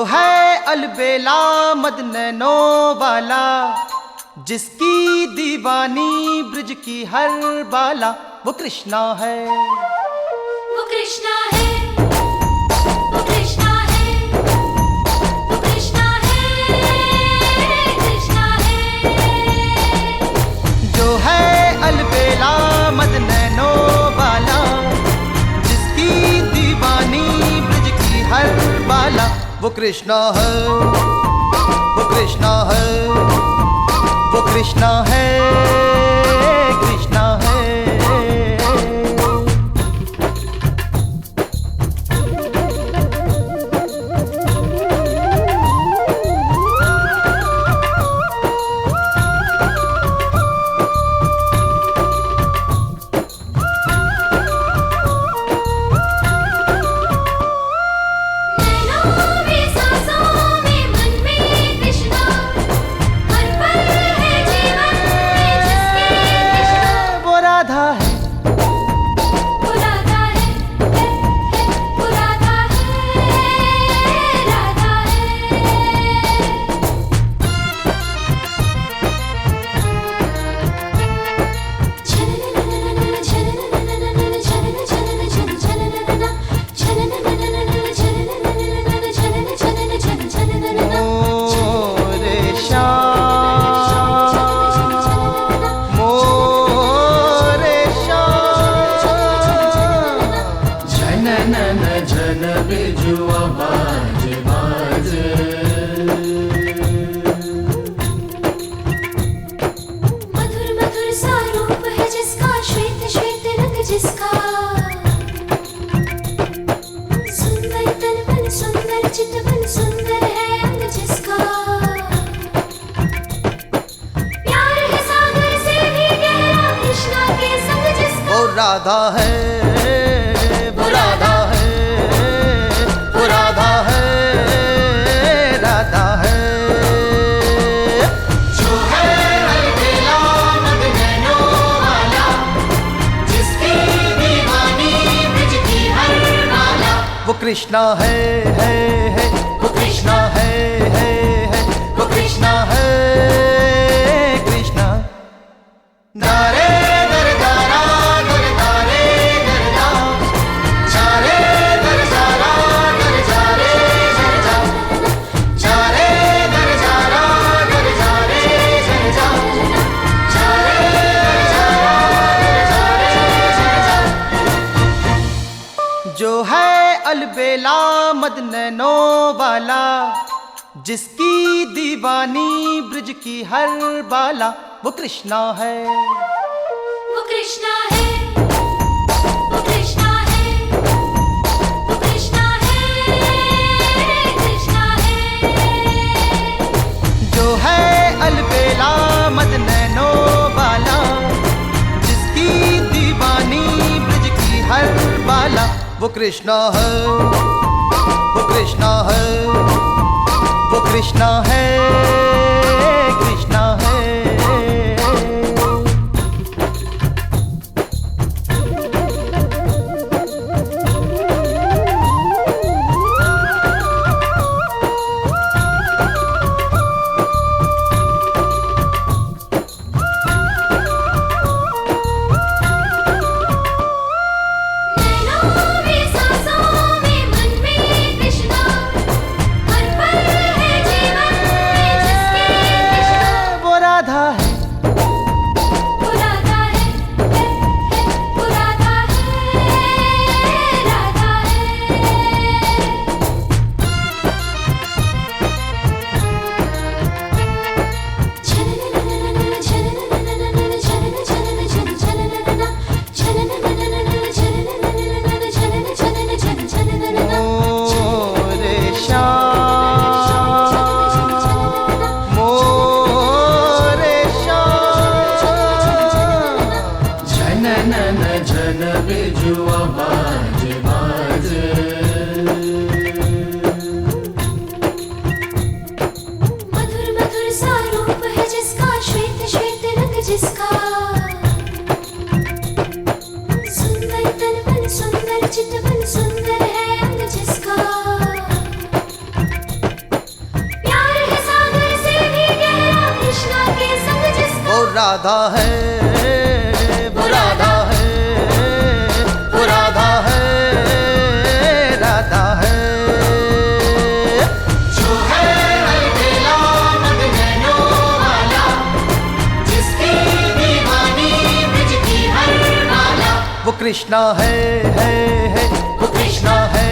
है अलबेला मद नैनो वाला, जिसकी दीवानी ब्रिज की हर बाला, वो कृष्णा है, वो कृष्णा है, वो कृष्णा है, वो कृष्णा है, कृष्णा है। जो है अलबेला मद नैनो वाला, जिसकी दीवानी ब्रिज की हर बाला, वो कृष्णा है, वो कृष्णा है, वो कृष्णा है, कृष्णा है। मधुर मधुर सा रूप है जिसका, श्वेत श्वेत रंग जिसका, सुंदर तन मन सुंदर चित मन सुंदर है अंग जिसका, प्यार है सागर से भी गहरा कृष्णा के संग जिसका, वो राधा है, वो राधा है, वो राधा है, राधा है। जो है अलबेला मद नैनो वाला, जिसकी दीवानी ब्रिज की हर बाला, वो कृष्णा है, वो कृष्णा है, वो कृष्णा है, कृष्णा। नारे दर दारा दर दारे दर दा, चारे दर जारा दर जारे जर जा, चारे दर जारा दर जारे जर जा, चारे दर जारा दर जारे जर जा। जो है अलबेला मद नैनो वाला, जिसकी दीवानी ब्रिज की हर बाला, वो कृष्णा है, वो कृष्णा है, वो कृष्णा है, वो कृष्णा है, कृष्णा है। जो है अलबेला मद नैनो वाला, जिसकी दीवानी ब्रिज की हर बाला, वो कृष्णा है, वो कृष्णा है, वो कृष्णा है, कृष्णा है। जिसका सुंदर तन मन सुंदर चित मन सुंदर है अंग जिसका राधा है, वो राधा है, वो राधा है, राधा है। जो है अलबेला मद नैनों वाला, जिसकी दीवानी ब्रज की हर माला। वो कृष्णा है, वो कृष्णा है,